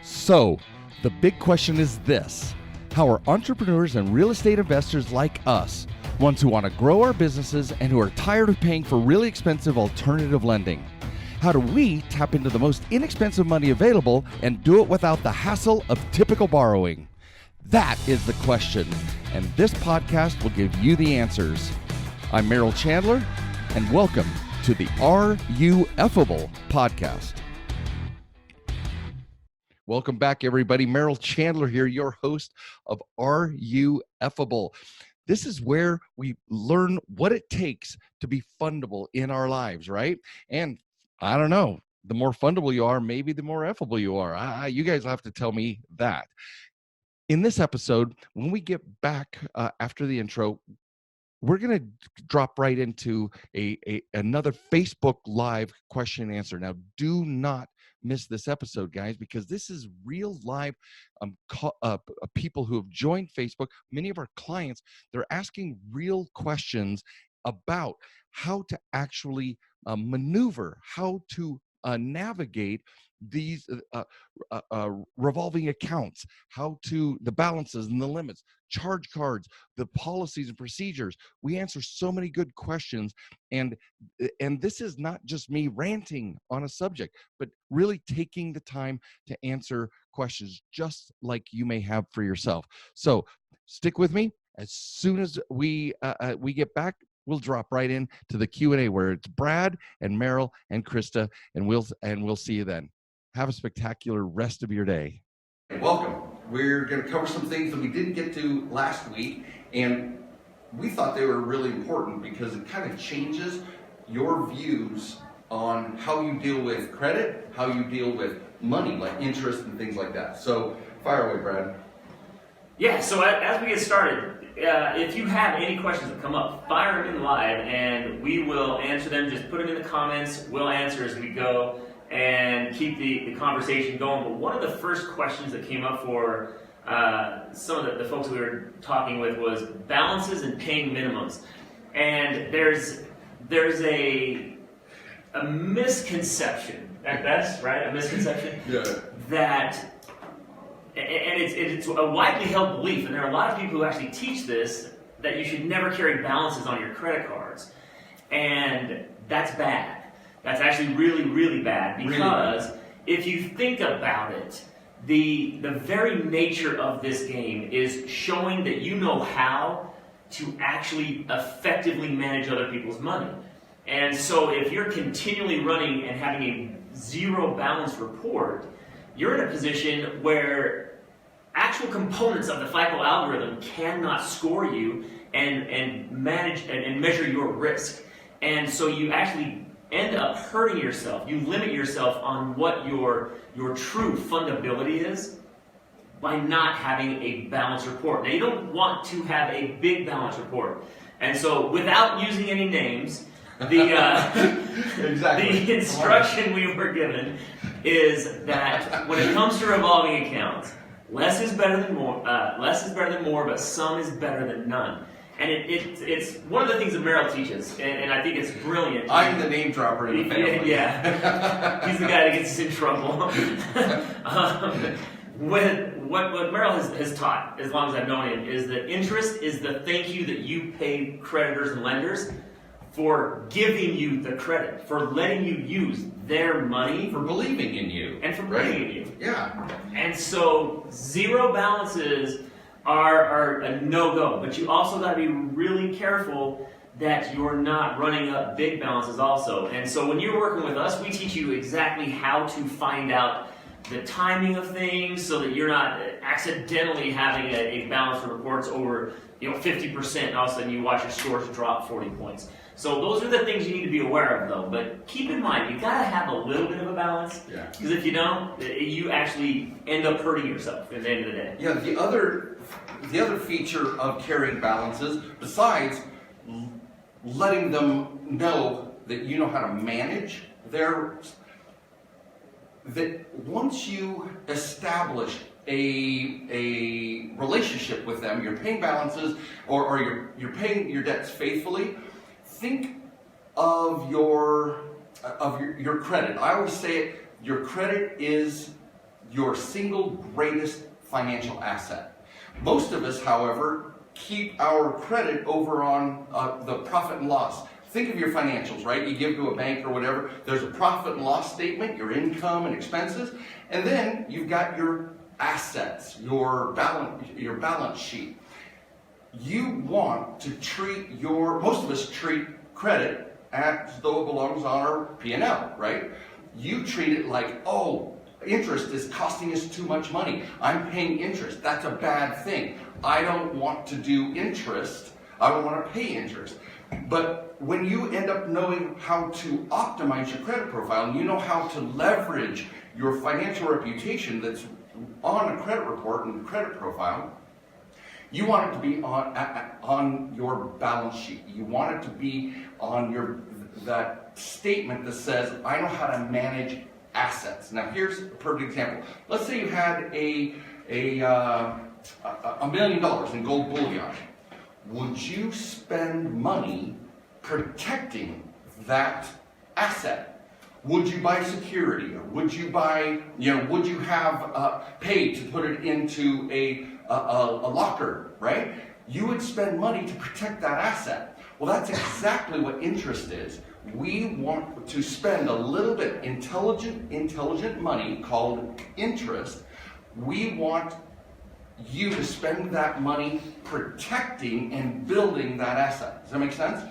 So, the big question is this: how are entrepreneurs and real estate investors like us, ones who want to grow our businesses and who are tired of paying for really expensive alternative lending, how do we tap into the most inexpensive money available and do it without the hassle of typical borrowing? That is the question, and this podcast will give you the answers. I'm Merrill Chandler, and welcome to the Are You Effable podcast. Welcome back, everybody. Merrill Chandler here, your host of Are You Effable? This is where we learn what it takes to be fundable in our lives, right? And I don't know, the more fundable you are, maybe the more effable you are. You guys will have to tell me that. In this episode, when we get back after the intro, we're going to drop right into another Facebook Live question and answer. Now, do not miss this episode, guys, because this is real live people who have joined Facebook. Many of our clients, they're asking real questions about how to actually maneuver, how to navigate these revolving accounts, the balances and the limits, charge cards, the policies and procedures. We answer so many good questions, and this is not just me ranting on a subject, but really taking the time to answer questions just like you may have for yourself. So stick with me. As soon as we get back, we'll drop right in to the Q&A where it's Brad and Merrill and Krista, and we'll see you then. Have a spectacular rest of your day. Welcome. We're going to cover some things that we didn't get to last week, and we thought they were really important because it kind of changes your views on how you deal with credit, how you deal with money, like interest and things like that. So fire away, Brad. Yeah, so as we get started, if you have any questions that come up, fire them in live and we will answer them. Just put them in the comments. We'll answer as we go and keep the conversation going. But one of the first questions that came up for some of the folks we were talking with was balances and paying minimums. And there's a misconception, at best, right? A misconception that, and it's a widely held belief, and there are a lot of people who actually teach this, that you should never carry balances on your credit cards. And that's bad. That's actually really, really bad, because if you think about it, the very nature of this game is showing that you know how to actually effectively manage other people's money. And so if you're continually running and having a zero balance report, you're in a position where actual components of the FICO algorithm cannot score you and manage and measure your risk. And so you actually end up hurting yourself. You limit yourself on what your true fundability is by not having a balance report. Now, you don't want to have a big balance report. And so without using any names, the instruction we were given is that when it comes to revolving accounts, less is better than more, but some is better than none. And it's one of the things that Merrill teaches, and I think it's brilliant. I'm the name dropper in the family. Yeah. He's the guy that gets us in trouble. What Merrill has taught, as long as I've known him, is that interest is the thank you that you pay creditors and lenders for giving you the credit, for letting you use their money. For believing in you. And for believing in you. Yeah. And so zero balances are a no-go, but you also got to be really careful that you're not running up big balances also. And so when you're working with us, we teach you exactly how to find out the timing of things so that you're not accidentally having a balance that reports over 50%, and all of a sudden you watch your scores drop 40 points. So those are the things you need to be aware of, though. But keep in mind, you got to have a little bit of a balance, because if you don't, you actually end up hurting yourself at the end of the day. Yeah, the other feature of carrying balances, besides letting them know that you know how to manage that once you establish a relationship with them, you're paying balances or you're paying your debts faithfully, think of your credit. I always say it, your credit is your single greatest financial asset. Most of us, however, keep our credit over on the profit and loss. Think of your financials, right? You give to a bank or whatever. There's a profit and loss statement, your income and expenses, and then you've got your assets, your balance sheet. You want to treat most of us treat credit as though it belongs on our P&L, right? You treat it like, oh, interest is costing us too much money. I'm paying interest. That's a bad thing. I don't want to do interest. I don't want to pay interest. But when you end up knowing how to optimize your credit profile, and you know how to leverage your financial reputation that's on a credit report and credit profile, you want it to be on your balance sheet. You want it to be on that statement that says, I know how to manage assets. Now here's a perfect example. Let's say you had $1 million in gold bullion. Would you spend money protecting that asset? Would you buy security? Or would you buy, would you have paid to put it into a locker, right? You would spend money to protect that asset. Well, that's exactly what interest is. We want to spend a little bit intelligent money called interest. We want you to spend that money protecting and building that asset. Does that make sense?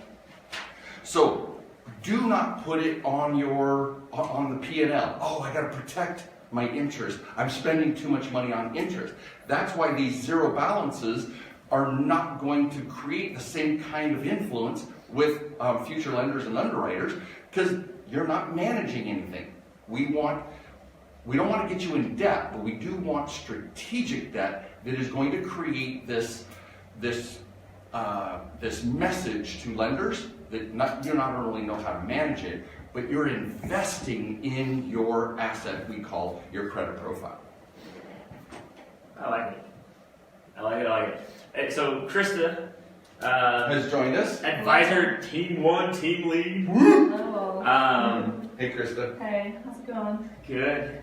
So do not put it on the P&L. Oh, I got to protect my interest. I'm spending too much money on interest. That's why these zero balances are not going to create the same kind of influence with future lenders and underwriters, because you're not managing anything. We don't want to get you in debt, but we do want strategic debt that is going to create this message to lenders that you not only know how to manage it, but you're investing in your asset we call your credit profile. I like it. And so Krista has joined us. Advisor Team 1, Team Lead. Hello. Hey Krista. Hey, how's it going? Good.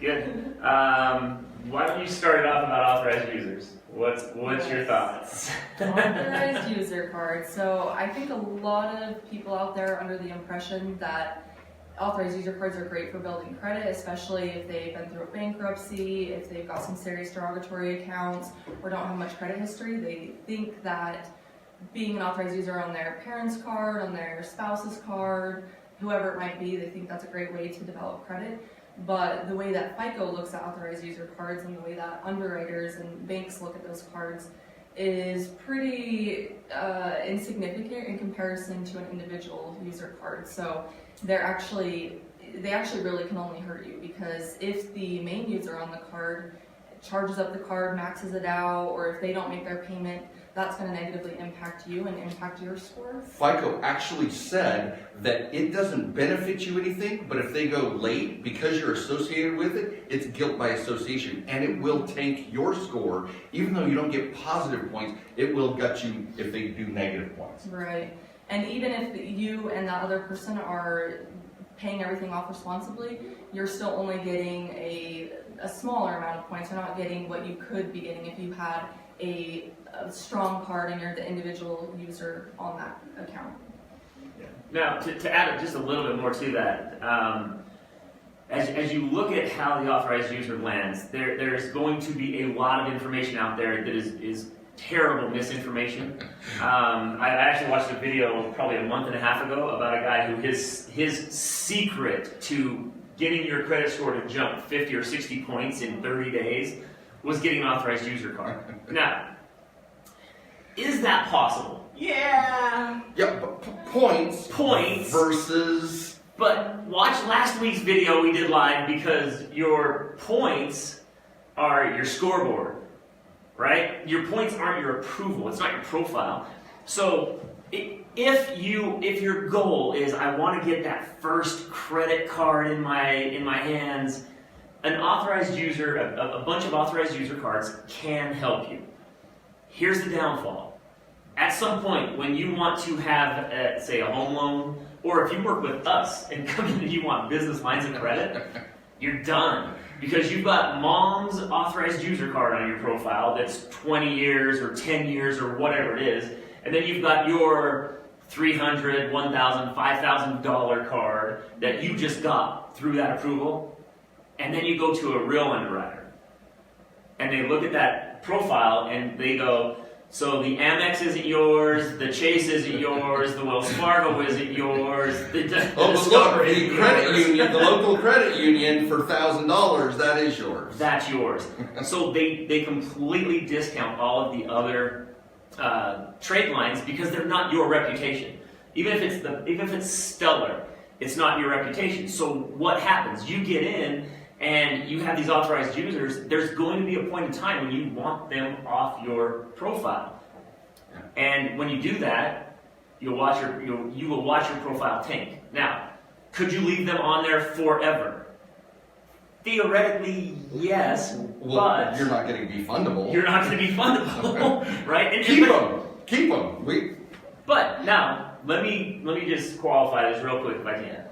Why don't you start it off about authorized users? What's your thoughts? Authorized user cards. So I think a lot of people out there are under the impression that authorized user cards are great for building credit, especially if they've been through a bankruptcy, if they've got some serious derogatory accounts, or don't have much credit history. They think that being an authorized user on their parents' card, on their spouse's card, whoever it might be, they think that's a great way to develop credit. But the way that FICO looks at authorized user cards and the way that underwriters and banks look at those cards is pretty insignificant in comparison to an individual user card. So they actually really can only hurt you, because if the main user on the card charges up the card, maxes it out, or if they don't make their payment, that's going to negatively impact you and impact your score. FICO actually said that it doesn't benefit you anything, but if they go late, because you're associated with it, it's guilt by association, and it will tank your score. Even though you don't get positive points, it will gut you if they do negative points. Right. And even if you and that other person are paying everything off responsibly, you're still only getting a smaller amount of points. You're not getting what you could be getting if you had a strong card and you're the individual user on that account. Yeah. Now, to add just a little bit more to that, as you look at how the authorized user lands, there's going to be a lot of information out there that is terrible misinformation. I actually watched a video probably a month and a half ago about a guy who his secret to getting your credit score to jump 50 or 60 points in 30 days was getting an authorized user card. Now, is that possible? Yeah. Yeah, but points versus... But watch last week's video we did live, because your points are your scoreboard, right? Your points aren't your approval. It's not your profile. So if your goal is, I want to get that first credit card in my hands, an authorized user, a bunch of authorized user cards can help you. Here's the downfall. At some point, when you want to have, say, a home loan, or if you work with us and come in and you want business lines of credit, you're done. Because you've got mom's authorized user card on your profile that's 20 years or 10 years or whatever it is, and then you've got your $300, $1,000, $5,000 card that you just got through that approval, and then you go to a real underwriter, and they look at that profile and they go, so the Amex isn't yours, the Chase isn't yours, the Wells Fargo isn't yours, the Discover isn't credit yours. union, the local credit union for $1,000, that is yours. That's yours. So they completely discount all of the other trade lines because they're not your reputation. Even if it's stellar, it's not your reputation. So what happens? You get in and you have these authorized users. There's going to be a point in time when you want them off your profile, and when you do that, you will watch your profile tank. Now, could you leave them on there forever? Theoretically, yes, but you're not going to be fundable. You're not going to be fundable, right? And Keep them. But now, let me just qualify this real quick if I can.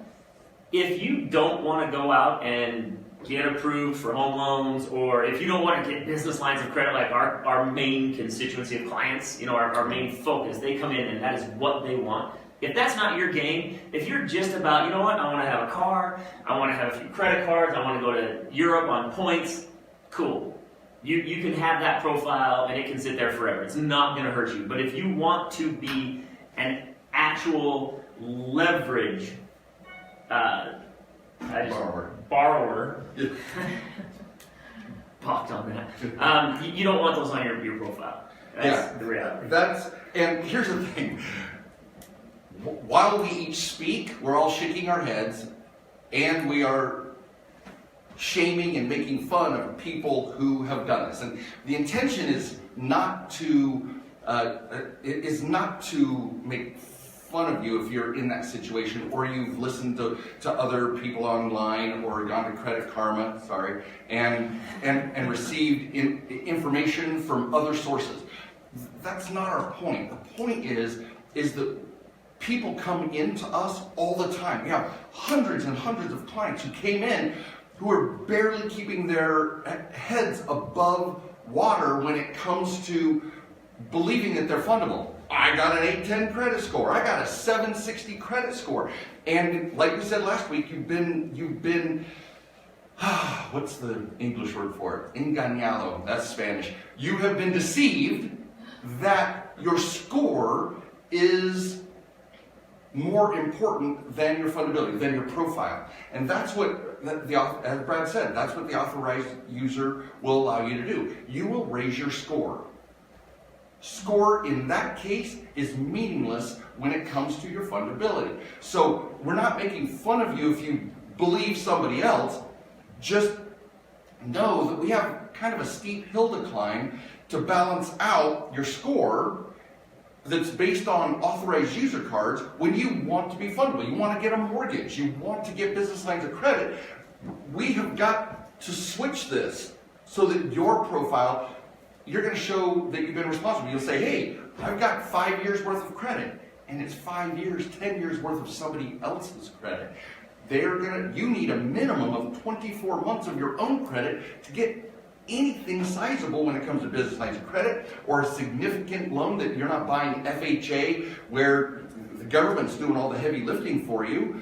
If you don't want to go out and get approved for home loans, or if you don't want to get business lines of credit like our main constituency of clients, our main focus, they come in and that is what they want. If that's not your game, if you're just about, I want to have a car, I want to have a few credit cards, I want to go to Europe on points, cool. You can have that profile and it can sit there forever. It's not going to hurt you. But if you want to be an actual leverage borrower, balked on that. You don't want those on your profile. That's the reality. And here's the thing. While we each speak, we're all shaking our heads, and we are shaming and making fun of people who have done this. And the intention is not to make fun of you if you're in that situation, or you've listened to other people online or gone to Credit Karma, and received information from other sources. That's not our point. The point is that people come into us all the time. We have hundreds and hundreds of clients who came in who are barely keeping their heads above water when it comes to believing that they're fundable. I got an 810 credit score. I got a 760 credit score. And like we said last week, you've been what's the English word for it? Engañado. That's Spanish. You have been deceived that your score is more important than your fundability, than your profile. And that's what, as Brad said, that's what the authorized user will allow you to do. You will raise your score. Score in that case is meaningless when it comes to your fundability. So we're not making fun of you if you believe somebody else. Just know that we have kind of a steep hill to climb to balance out your score that's based on authorized user cards when you want to be fundable. You want to get a mortgage. You want to get business lines of credit. We have got to switch this so that your profile, you're going to show that you've been responsible. You'll say, hey, I've got 5 years worth of credit, and it's 5 years, 10 years worth of somebody else's credit. You need a minimum of 24 months of your own credit to get anything sizable when it comes to business lines of credit, or a significant loan that you're not buying FHA where the government's doing all the heavy lifting for you.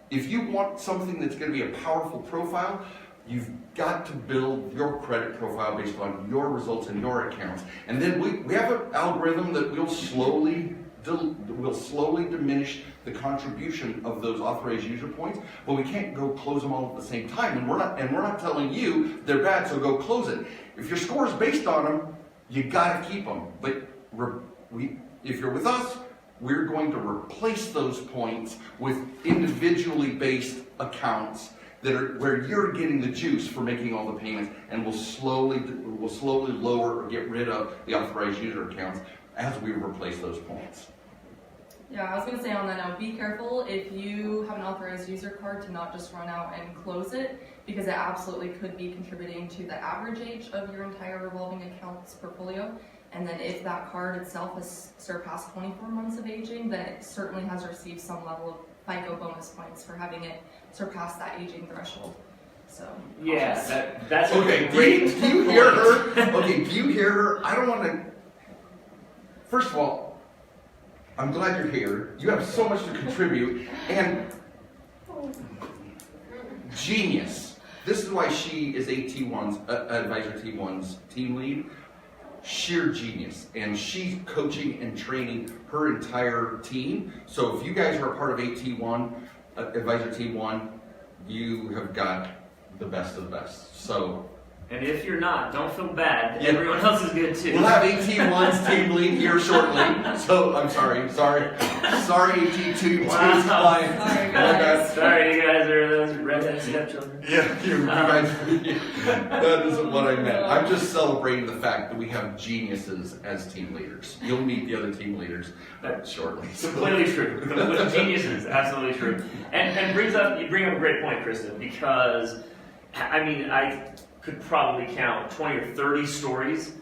If you want something that's going to be a powerful profile, you've got to build your credit profile based on your results in your accounts. And then we have an algorithm that will slowly diminish the contribution of those authorized user points, but we can't go close them all at the same time. And we're not telling you they're bad, so go close it. If your score is based on them, you got to keep them. But if you're with us, we're going to replace those points with individually based accounts that are where you're getting the juice for making all the payments, and we'll slowly lower or get rid of the authorized user accounts as we replace those points. Yeah, I was going to say on that now, be careful if you have an authorized user card to not just run out and close it, because it absolutely could be contributing to the average age of your entire revolving accounts portfolio. And then if that card itself has surpassed 24 months of aging, then it certainly has received some level of FICO bonus points for having it surpass that aging threshold. So Yeah, that's Okay, a great do you hear her? Okay, do you hear her? I don't want to. First of all, I'm glad you're here. You have so much to contribute. And genius. This is why she is AT1's, Advisor T1's team lead. Sheer genius. And she's coaching and training her entire team. So if you guys are a part of AT1, Advisor T1, you have got the best of the best. So, and if you're not, don't feel bad. Yeah. Everyone else is good too. we'll have AT1's team lead here shortly. So I'm sorry, AT2's Wow. client. Sorry, guys. Sorry, you guys are those redhead stepchildren. Yeah, you guys. That isn't what I meant. I'm just celebrating the fact that we have geniuses as team leaders. You'll meet the other team leaders shortly. Completely true. With geniuses, absolutely true. And you bring up a great point, Krista, because I mean, I could probably count 20 or 30 stories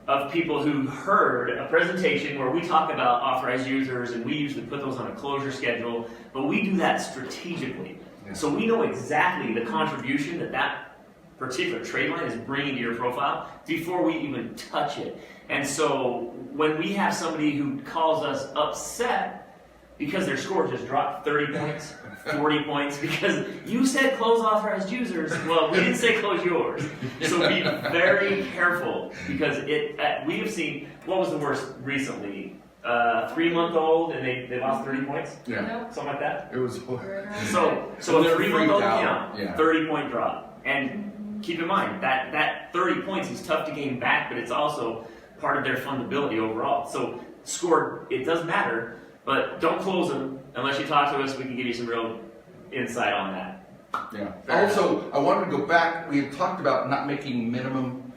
of people who heard a presentation where we talk about authorized users and we usually put those on a closure schedule, but we do that strategically. Yeah. So we know exactly the contribution that particular trade line is bringing to your profile before we even touch it. And so when we have somebody who calls us upset because their score just dropped 30 points, 40 points, because you said close authorized users, well, we didn't say close yours. So be very careful, because we have seen, what was the worst recently? 3-month-old and they lost 30 points? Yeah, Something like that? it was. So a They're 3-month-old freaked out. account, Yeah. 30-point drop. And keep in mind, that 30 points is tough to gain back, but it's also part of their fundability overall. So score, it does matter, but don't close them unless you talk to us. We can give you some real insight on that. Yeah. Also, I wanted to go back. We had talked about not making minimum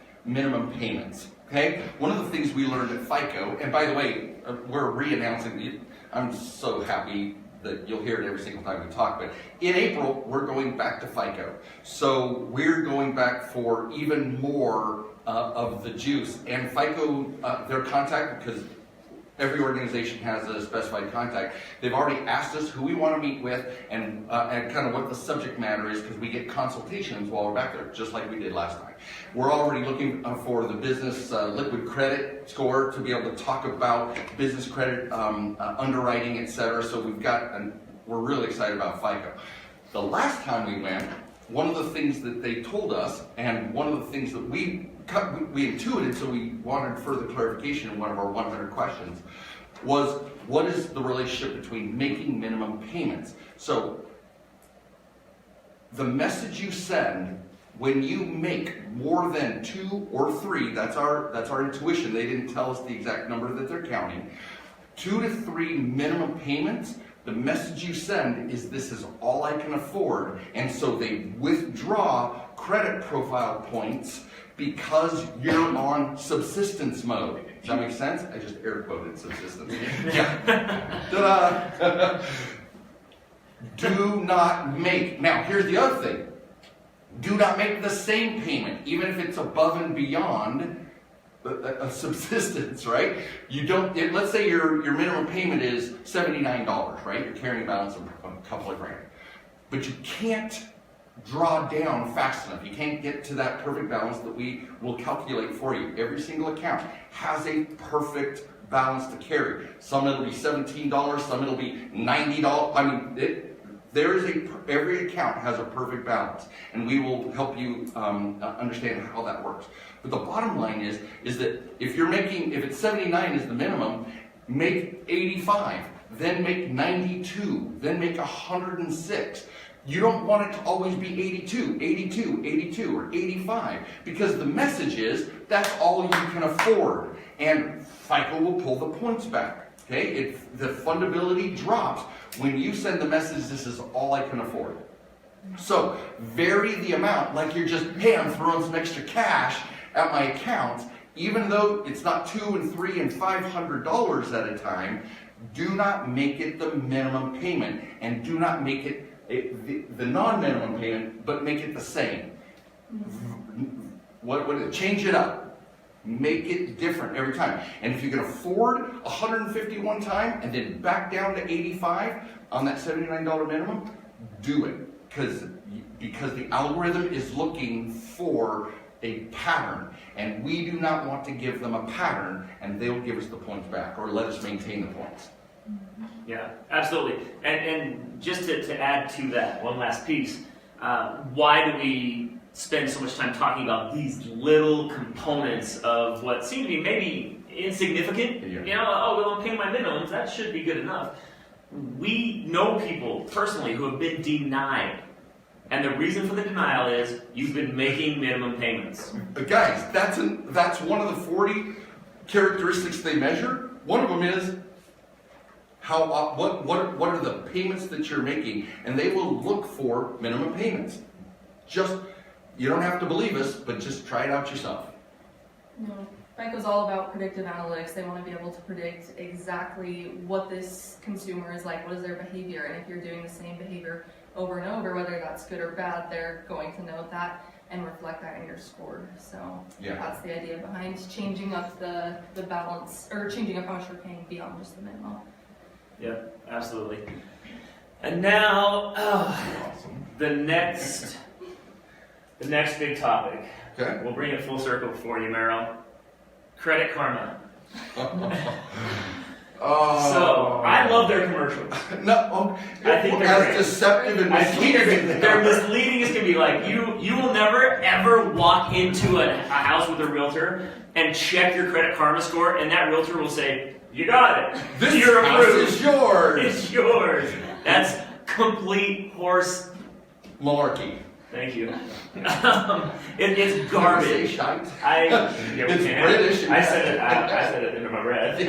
payments. Okay. One of the things we learned at FICO, and by the way, we're re-announcing it. I'm so happy that you'll hear it every single time we talk. But in April, we're going back to FICO. So we're going back for even more of the juice. And FICO, their contact, because every organization has a specified contact. They've already asked us who we want to meet with and kind of what the subject matter is, because we get consultations while we're back there, just like we did last time. We're already looking for the business liquid credit score to be able to talk about business credit underwriting, etc. So we're really excited about FICO. The last time we went, one of the things that they told us, and one of the things that we intuited, so we wanted further clarification in one of our 100 questions, was what is the relationship between making minimum payments? So the message you send when you make more than 2 or 3, that's our intuition. They didn't tell us the exact number that they're counting. 2 to 3 minimum payments. The message you send is, this is all I can afford, and so they withdraw credit profile points because you're on subsistence mode. Does that make sense? I just air quoted subsistence. Yeah. Ta-da! Do not make. Now, here's the other thing. Do not make the same payment, even if it's above and beyond a subsistence, right? You don't. Let's say your minimum payment is $79, right? You're carrying a balance of a couple of grand, but you can't draw down fast enough. You can't get to that perfect balance that we will calculate for you. Every single account has a perfect balance to carry. Some it'll be $17, some it'll be $90. I mean, every account has a perfect balance, and we will help you understand how that works. But the bottom line is that if it's 79 is the minimum, make 85, then make 92, then make 106. You don't want it to always be 82, 82, 82, or 85, because the message is that's all you can afford, and FICO will pull the points back. Okay, if the fundability drops when you send the message, this is all I can afford. So vary the amount, like you're just, hey, I'm throwing some extra cash at my account, even though it's not $200 and $300 and $500 at a time. Do not make it the minimum payment, and do not make it the non-minimum payment, but make it the same. Change it up. Make it different every time. And if you can afford 150 one time and then back down to 85 on that $79 minimum, do it. Because because the algorithm is looking for a pattern, and we do not want to give them a pattern and they'll give us the points back or let us maintain the points. Yeah, absolutely. And just to add to that, one last piece, why do we spend so much time talking about these little components of what seem to be maybe insignificant? Yeah. You know, oh, well, I'm paying my minimums, that should be good enough. We know people personally who have been denied. And the reason for the denial is you've been making minimum payments. Guys, that's one of the 40 characteristics they measure. One of them is what are the payments that you're making, and they will look for minimum payments. Just, you don't have to believe us, but just try it out yourself. No. FICO's all about predictive analytics. They want to be able to predict exactly what this consumer is like, what is their behavior, and if you're doing the same behavior over and over, whether that's good or bad, they're going to know that and reflect that in your score. So that's the idea behind changing up the balance, or changing up how much you're paying beyond just the minimum. Yeah, absolutely. And now, the next big topic. Okay. We'll bring it full circle for you, Meryl. Credit Karma. So, I love their commercials. No, I think they're as great. deceptive and I think misleading. they're misleading as can be. Like, you will never ever walk into a house with a realtor and check your Credit Karma score, and that realtor will say, "You got it. This You're house approved. is yours." It's yours." That's complete horse. Malarkey. Thank you. It's garbage. Shite. It's British. I said it into my breath.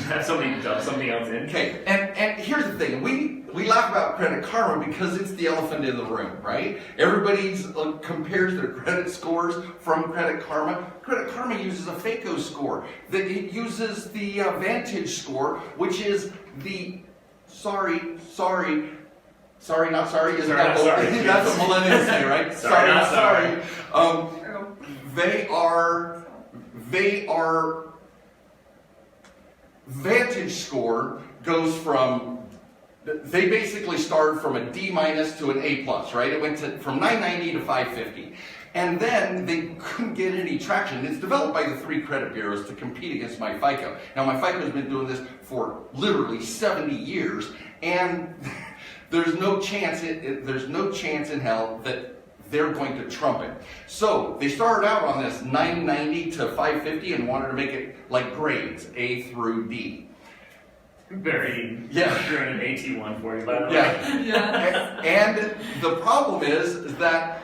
Have something else in. Okay, and here's the thing. We laugh about Credit Karma because it's the elephant in the room, right? Everybody compares their credit scores from Credit Karma. Credit Karma uses a FICO score. It uses the Vantage score, which is the sorry, not sorry. Isn't that sorry. That's what millennials say, right? Sorry, not sorry. They are. Vantage score goes from. They basically started from a D minus to an A plus, right? It went from 990 to 550. And then they couldn't get any traction. It's developed by the 3 credit bureaus to compete against my FICO. Now, my FICO has been doing this for literally 70 years, and there's no chance in hell that they're going to trump it. So they started out on this 990 to 550 and wanted to make it like grades, A through D. Very you're an AT1 for you, by the way. Yeah. And the problem is that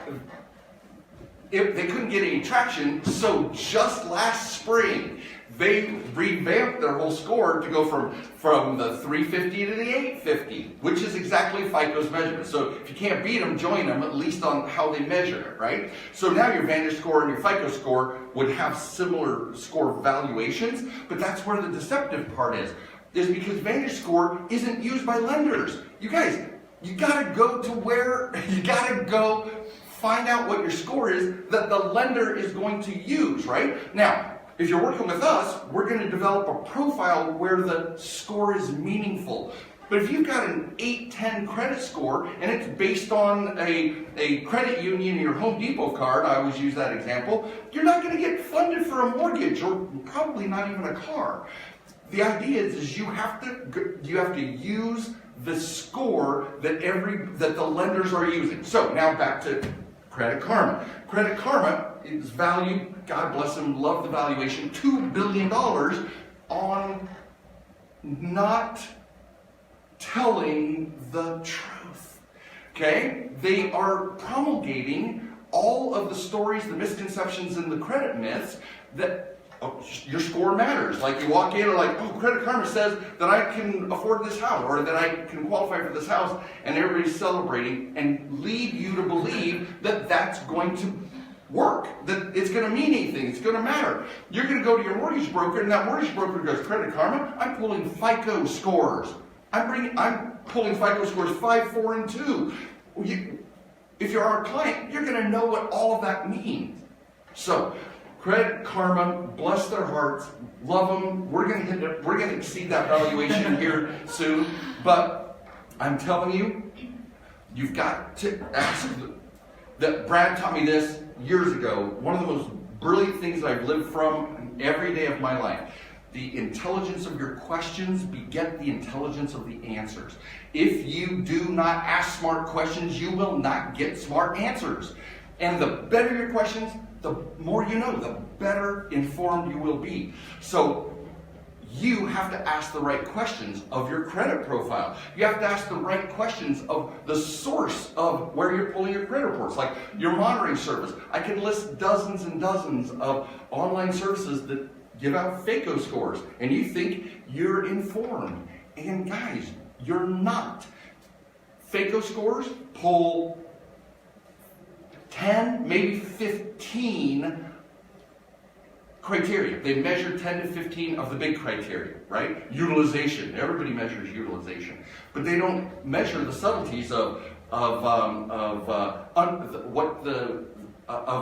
they couldn't get any traction, so just last spring, they revamped their whole score to go from the 350 to the 850, which is exactly FICO's measurement. So if you can't beat them, join them, at least on how they measure it, right? So now your Vantage score and your FICO score would have similar score valuations, but that's where the deceptive part is because Vantage score isn't used by lenders. You guys, you gotta go find out what your score is that the lender is going to use, right? Now, if you're working with us, we're going to develop a profile where the score is meaningful. But if you've got an 810 credit score and it's based on a credit union, your Home Depot card, I always use that example, you're not going to get funded for a mortgage or probably not even a car. The idea is you have to use the score that the lenders are using. So now back to Credit Karma. Credit Karma is valued, God bless them, love the valuation, $2 billion on not telling the truth. Okay? They are promulgating all of the stories, the misconceptions, and the credit myths that your score matters. Like you walk in and like, oh, Credit Karma says that I can afford this house or that I can qualify for this house, and everybody's celebrating and lead you to believe that that's going to work, that it's going to mean anything, it's going to matter. You're going to go to your mortgage broker, and that mortgage broker goes, Credit Karma, I'm pulling FICO scores. I'm pulling FICO scores 5, 4, and 2. If you're our client, you're going to know what all of that means. So, Credit Karma, bless their hearts, love them. We're going to exceed that valuation here soon. But I'm telling you, you've got to ask that Brad taught me this years ago. One of the most brilliant things that I've lived from every day of my life. The intelligence of your questions beget the intelligence of the answers. If you do not ask smart questions, you will not get smart answers. And the better your questions, the more you know, the better informed you will be. So you have to ask the right questions of your credit profile. You have to ask the right questions of the source of where you're pulling your credit reports, like your monitoring service. I can list dozens and dozens of online services that give out FACO scores, and you think you're informed. And guys, you're not. FACO scores pull 10, maybe 15 criteria. They measure 10 to 15 of the big criteria, right? Utilization. Everybody measures utilization, but they don't measure the subtleties of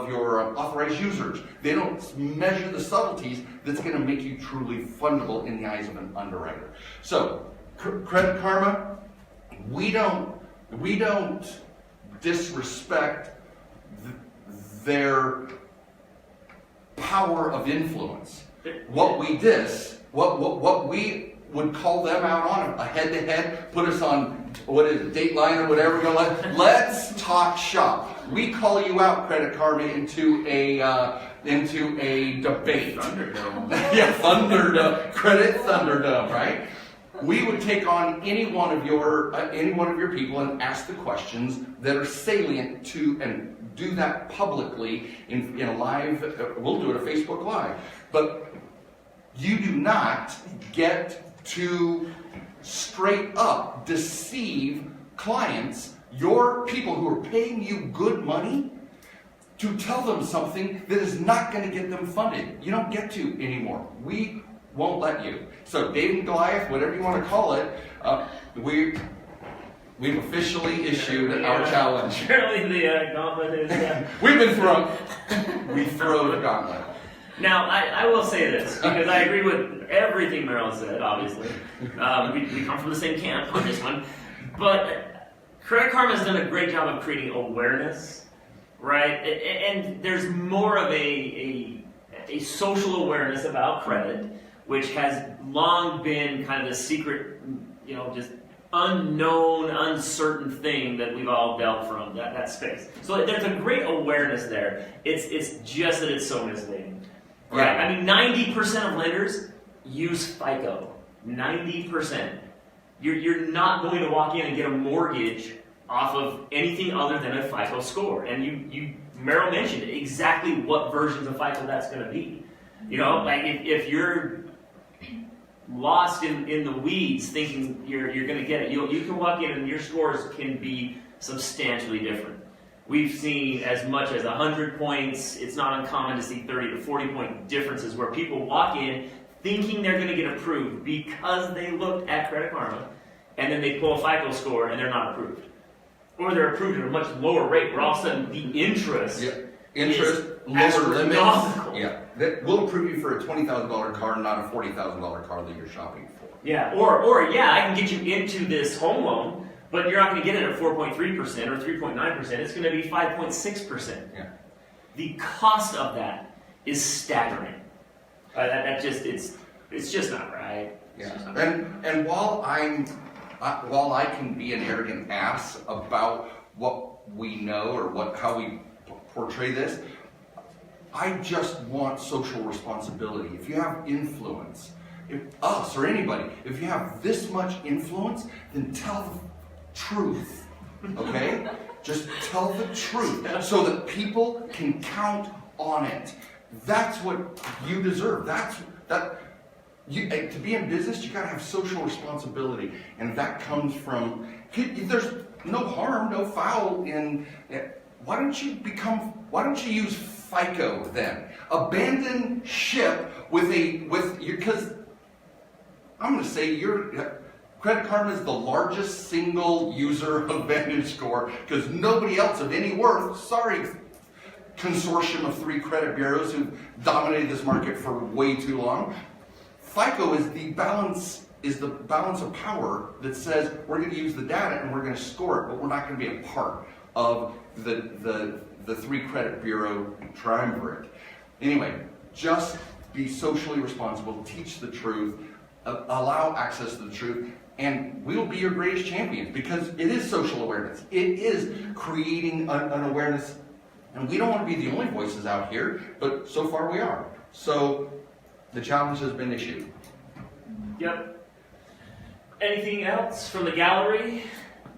your authorized users. They don't measure the subtleties that's going to make you truly fundable in the eyes of an underwriter. So, Credit Karma, we don't disrespect their power of influence. What we would call them out on a head-to-head, put us on, what is it, Dateline or whatever, go like, let's talk shop. We call you out, Credit Karma, into a debate. Thunderdome. Yeah, Thunderdome, Credit Thunderdome, right? We would take on any one of your people and ask the questions that are salient to, and do that publicly in a live. We'll do it a Facebook Live, but you do not get to straight up deceive clients, your people who are paying you good money, to tell them something that is not going to get them funded. You don't get to anymore. We won't let you. So David and Goliath, whatever you want to call it, we've officially issued our challenge. Apparently the gauntlet is... We've been thrown. We throw the gauntlet. Now, I will say this, because I agree with everything Meryl said, obviously. We come from the same camp on this one. But Credit Karma has done a great job of creating awareness, right? And there's more of a social awareness about credit, which has long been kind of the secret, just unknown, uncertain thing that we've all dealt from, that space. So there's a great awareness there. It's just that it's so misleading. Right? I mean, 90% of lenders use FICO. 90%. You're not going to walk in and get a mortgage off of anything other than a FICO score. And Meryl mentioned exactly what versions of FICO that's going to be. Like if you're lost in the weeds thinking you're going to get it, you can walk in and your scores can be substantially different. We've seen as much as 100 points. It's not uncommon to see 30 to 40 point differences where people walk in thinking they're going to get approved because they looked at Credit Karma, and then they pull a FICO score and they're not approved. Or they're approved at a much lower rate, where all of a sudden the interest lower limits. Yeah, we'll approve you for a $20,000 car, not a $40,000 car that you're shopping for. Yeah, or I can get you into this home loan, but you're not going to get it at 4.3% or 3.9%. It's going to be 5.6%. Yeah. The cost of that is staggering. It's just not right. Yeah. And while I can be an arrogant ass about what we know or how we portray this, I just want social responsibility. If you have influence, us or anybody, if you have this much influence, then tell the truth, okay? Just tell the truth so that people can count on it. That's what you deserve. To be in business, you gotta have social responsibility, and that comes from. There's no harm, no foul in. Why don't you use FICO then? Abandon ship because I'm going to say Credit Karma is the largest single user of VantageScore because nobody else of any worth. Sorry, consortium of 3 credit bureaus who've dominated this market for way too long. FICO is the balance of power that says we're going to use the data and we're going to score it, but we're not going to be a part. of the 3 credit bureau triumvirate. Anyway, just be socially responsible, teach the truth, allow access to the truth, and we'll be your greatest champions, because it is social awareness. It is creating an awareness, and we don't want to be the only voices out here, but so far we are. So the challenge has been issued. Yep. Anything else from the gallery?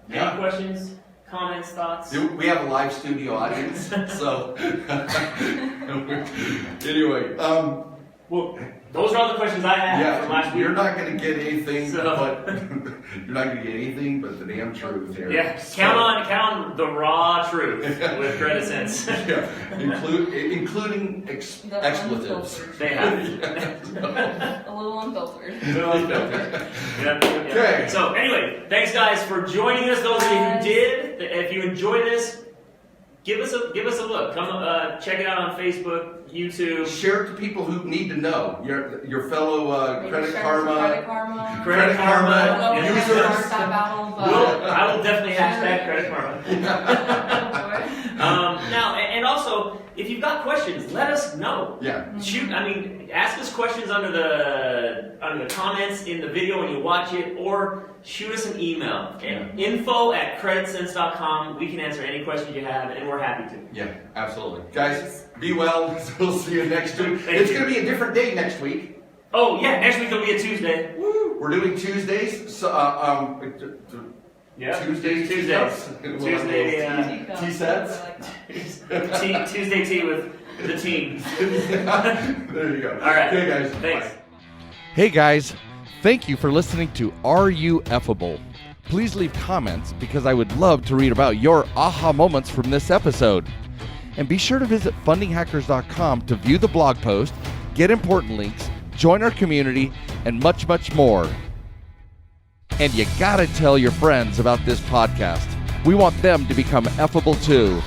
Yeah. Any questions, comments, thoughts? We have a live studio audience, so anyway. Well, those are all the questions I had from last week. You're not going to get anything, So- but you're not going to get anything but the damn truth here. Yeah, So- count on the raw truth with Credit Sense. Yeah, including The expletives. unfiltered. They have. A little unfiltered. Yep. Okay. So anyway, thanks guys for joining us. Those of you who did, if you enjoyed this, give us a look. Come check it out on Facebook, YouTube. Share it to people who need to know. Your fellow Maybe Credit share it to Karma. Credit Karma. I don't know if we're gonna users. start that battle, but I will definitely hashtag Credit Karma. Now, and also, if you've got questions, let us know. Yeah. Shoot, ask us questions under the comments in the video when you watch it, or shoot us an email at info@creditsense.com. We can answer any questions you have, and we're happy to. Yeah, absolutely. Guys, be well. We'll see you next week. Thank It's you. going to be a different day next week. Oh yeah, next week will be a Tuesday. Woo! We're doing Tuesdays. So, Yeah, Tuesdays. Tuesday, Tea sets. Tuesday tea with the team. There you go. All right. Okay, guys. Thanks. Bye. Hey guys, thank you for listening to Are You Effable? Please leave comments, because I would love to read about your aha moments from this episode. And be sure to visit fundinghackers.com to view the blog post, get important links, join our community, and much, much more. And you gotta tell your friends about this podcast. We want them to become effable too.